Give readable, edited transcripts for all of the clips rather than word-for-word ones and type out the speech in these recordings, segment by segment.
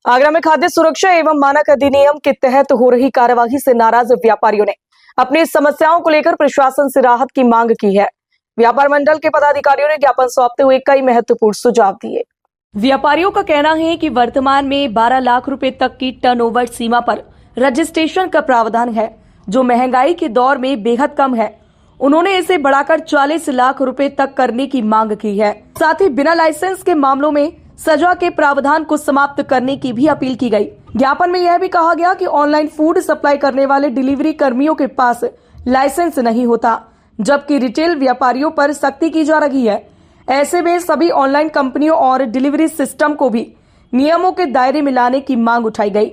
आगरा में खाद्य सुरक्षा एवं मानक अधिनियम के तहत हो रही कार्यवाही से नाराज व्यापारियों ने अपनी समस्याओं को लेकर प्रशासन से राहत की मांग की है। व्यापार मंडल के पदाधिकारियों ने ज्ञापन सौंपते हुए कई महत्वपूर्ण सुझाव दिए। व्यापारियों का कहना है कि वर्तमान में 12 लाख रुपए तक की टर्नओवर सीमा पर रजिस्ट्रेशन का प्रावधान है, जो महंगाई के दौर में बेहद कम है। उन्होंने इसे बढ़ाकर 40 लाख रुपए तक करने की मांग की है। साथ ही बिना लाइसेंस के मामलों में सजा के प्रावधान को समाप्त करने की भी अपील की गई। ज्ञापन में यह भी कहा गया कि ऑनलाइन फूड सप्लाई करने वाले डिलीवरी कर्मियों के पास लाइसेंस नहीं होता, जबकि रिटेल व्यापारियों पर सख्ती की जा रही है। ऐसे में सभी ऑनलाइन कंपनियों और डिलीवरी सिस्टम को भी नियमों के दायरे में लाने की मांग उठाई गई।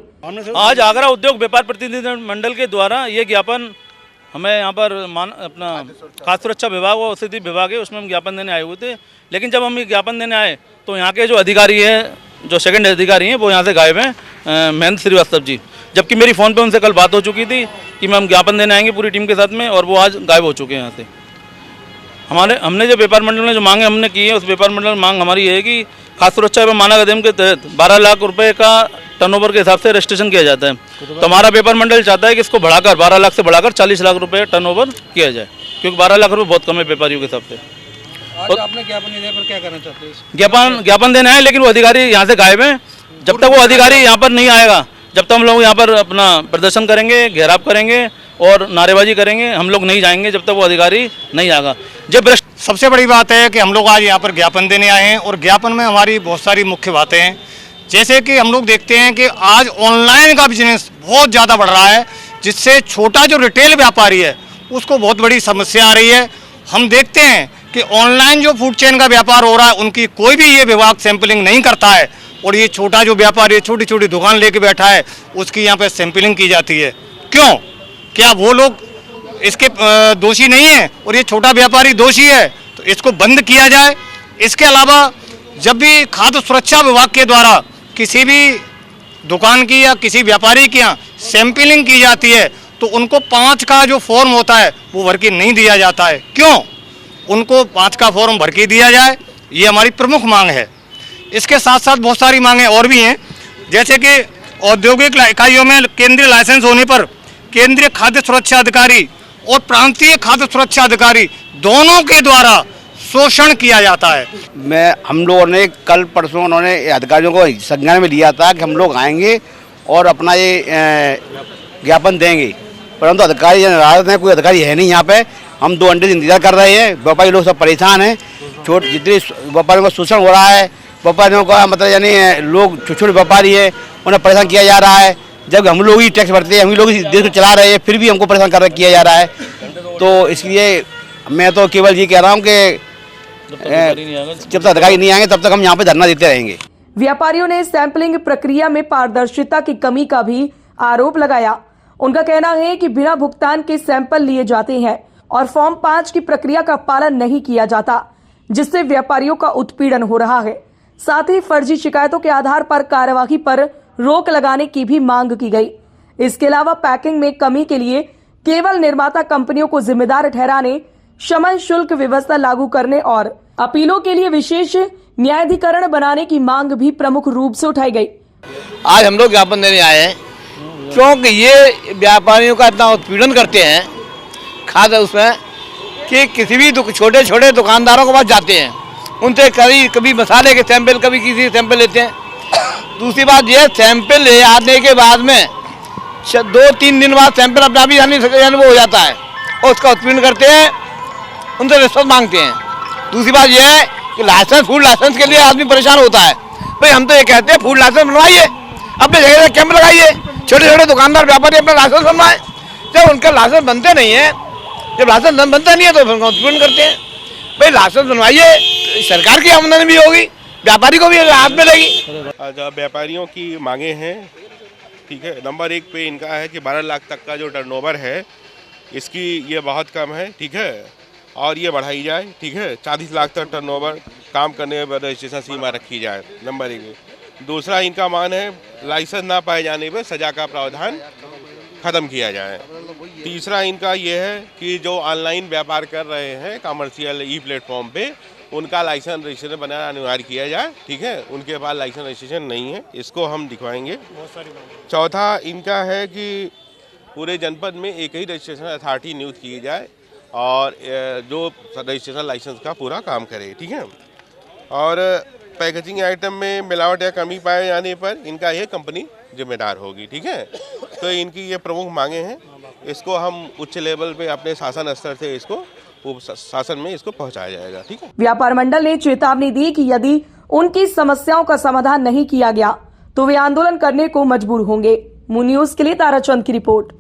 आज आगरा उद्योग व्यापार प्रतिनिधि मंडल के द्वारा ये ज्ञापन हमें यहाँ पर अपना खाद्य सुरक्षा विभाग और औषधि विभाग है, उसमें हम ज्ञापन देने आए हुए थे। लेकिन जब हम ज्ञापन देने आए तो यहाँ के जो अधिकारी हैं, जो सेकंड अधिकारी हैं, वो यहाँ से गायब हैं, महेंद्र श्रीवास्तव जी। जबकि मेरी फ़ोन पे उनसे कल बात हो चुकी थी कि हम ज्ञापन देने आएंगे पूरी टीम के साथ में, और वो आज गायब हो चुके हैं यहाँ से। हमने जो व्यापार मंडल में जो मांगे हमने की है, उस व्यापार मंडल में मांग हमारी ये है कि खाद्य सुरक्षा एवं मानक अधिनियम के तहत 12 लाख रुपए का टर्नओवर के हिसाब से रजिस्ट्रेशन किया जाता है। तो हमारा व्यापार मंडल चाहता है कि इसको बढ़ाकर 12 लाख से बढ़ाकर 40 लाख रुपए टर्नओवर किया जाए, क्योंकि 12 लाख रुपए बहुत कम है व्यापारियों के हिसाब से। आज आपने ज्ञापन देने पर क्या करना चाहते हैं? ज्ञापन देने आए, लेकिन वो अधिकारी यहाँ से गायब हैं। जब तक वो अधिकारी यहाँ पर नहीं आएगा, जब तक हम लोग यहाँ पर अपना प्रदर्शन करेंगे, घेराव करेंगे और नारेबाजी करेंगे, हम लोग नहीं जाएंगे जब तक वो अधिकारी नहीं आएगा। जब सबसे बड़ी बात है कि हम लोग आज यहाँ पर ज्ञापन देने आए हैं, और ज्ञापन में हमारी बहुत सारी मुख्य बातें हैं। जैसे कि हम लोग देखते हैं कि आज ऑनलाइन का बिजनेस बहुत ज़्यादा बढ़ रहा है, जिससे छोटा जो रिटेल व्यापारी है उसको बहुत बड़ी समस्या आ रही है। हम देखते हैं कि ऑनलाइन जो फूड चेन का व्यापार हो रहा है, उनकी कोई भी ये विभाग सैंपलिंग नहीं करता है, और ये छोटा जो व्यापारी छोटी छोटी दुकान लेके बैठा है, उसकी यहाँ पे सैंपलिंग की जाती है। क्यों? क्या वो लोग इसके दोषी नहीं है और ये छोटा व्यापारी दोषी है? तो इसको बंद किया जाए। इसके अलावा जब भी खाद्य सुरक्षा विभाग के द्वारा किसी भी दुकान की या किसी व्यापारी की यहाँ सैंपलिंग की जाती है, तो उनको 5 का जो फॉर्म होता है वो भर के नहीं दिया जाता है। क्यों? उनको 5 का फॉर्म भर के दिया जाए, ये हमारी प्रमुख मांग है। इसके साथ साथ बहुत सारी मांगें और भी हैं, जैसे कि औद्योगिक इकाइयों में केंद्रीय लाइसेंस होने पर केंद्रीय खाद्य सुरक्षा अधिकारी और प्रांतीय खाद्य सुरक्षा अधिकारी दोनों के द्वारा शोषण किया जाता है। हम लोगों ने कल परसों उन्होंने अधिकारियों को संज्ञान में लिया था कि हम लोग आएंगे और अपना ये ज्ञापन देंगे, परंतु अधिकारी नाराज हैं। कोई अधिकारी है नहीं यहाँ पे। हम 2 घंटे से इंतजार कर रहे हैं। व्यापारी लोग सब परेशान हैं। जितने व्यापारियों का शोषण हो रहा है, व्यापारियों का मतलब यानी लोग छोटे छोटे व्यापारी है, उन्हें परेशान किया जा रहा है। जब हम लोग ही टैक्स भरते हैं, हम लोग ही देश को चला रहे हैं, फिर भी हमको परेशान किया जा रहा है। तो इसलिए मैं तो केवल ये कह रहा हूँ कि जब तक अधिकारी नहीं आएंगे तब तक हम यहाँ पे धरना देते रहेंगे। व्यापारियों ने सैंपलिंग प्रक्रिया में पारदर्शिता की कमी का भी आरोप लगाया। उनका कहना है कि बिना भुगतान के सैंपल लिए जाते हैं और फॉर्म 5 की प्रक्रिया का पालन नहीं किया जाता, जिससे व्यापारियों का उत्पीड़न हो रहा है। साथ ही फर्जी शिकायतों के आधार पर कार्यवाही पर रोक लगाने की भी मांग की गई। इसके अलावा पैकिंग में कमी के लिए केवल निर्माता कंपनियों को जिम्मेदार ठहराने, शमन शुल्क व्यवस्था लागू करने और अपीलों के लिए विशेष न्यायाधिकरण बनाने की मांग भी प्रमुख रूप से उठाई गई। आज हम लोग ज्ञापन देने आए हैं क्योंकि ये व्यापारियों का इतना उत्पीड़न करते हैं खाद्य उसमें, कि किसी भी छोटे छोटे दुकानदारों के पास जाते हैं, उनसे कभी मसाले के सैंपल, कभी किसी सैंपल लेते हैं। दूसरी बात ये, सैंपल ले आने के बाद में 2-3 दिन बाद सैंपल अपना भी वो हो जाता है, और उसका उत्पीड़न करते हैं, उनसे रिश्वत मांगते हैं। दूसरी बात यह है कि लाइसेंस, फूड लाइसेंस के लिए आदमी परेशान होता है। भाई हम तो ये कहते हैं फूड लाइसेंस बनवाइए, अपने जगह कैंप लगाइए, छोटे छोटे दुकानदार व्यापारी अपना लाइसेंस बनवाए। जब उनका लाइसेंस बनते नहीं है, जब लाइसेंस बनता नहीं है तो फिर उत्पीड़न करते हैं। भाई लाइसेंस बनवाइए, तो सरकार की आमदनी भी होगी, व्यापारी को भी राहत मिलेगी। व्यापारियों की मांगे हैं, ठीक है। नंबर 1 पे इनका है कि 12 लाख तक का जो टर्नओवर है, इसकी ये बहुत कम है, ठीक है, और ये बढ़ाई जाए, ठीक है। 40 लाख तक टर्नओवर काम करने पर रजिस्ट्रेशन सीमा रखी जाए, नंबर 1। दूसरा इनका मान है लाइसेंस ना पाए जाने पर सजा का प्रावधान ख़त्म किया जाए। तीसरा इनका ये है कि जो ऑनलाइन व्यापार कर रहे हैं कमर्शियल ई प्लेटफॉर्म पे, उनका लाइसेंस रजिस्ट्रेशन बनाना अनिवार्य किया जाए, ठीक है। उनके पास लाइसेंस रजिस्ट्रेशन नहीं है, इसको हम दिखवाएंगे। चौथा इनका है कि पूरे जनपद में एक ही रजिस्ट्रेशन अथॉरिटी नियुक्त की जाए और जो रजिस्ट्रेशन लाइसेंस का पूरा काम करे, ठीक है। और पैकेजिंग आइटम में मिलावट या कमी पाए जाने पर इनका ये कंपनी जिम्मेदार होगी, ठीक है। तो इनकी ये प्रमुख मांगे हैं, इसको हम उच्च लेवल पे अपने शासन स्तर से इसको शासन में इसको पहुंचाया जाएगा, ठीक है। व्यापार मंडल ने चेतावनी दी कि यदि उनकी समस्याओं का समाधान नहीं किया गया तो वे आंदोलन करने को मजबूर होंगे। मून न्यूज के लिए ताराचंद की रिपोर्ट।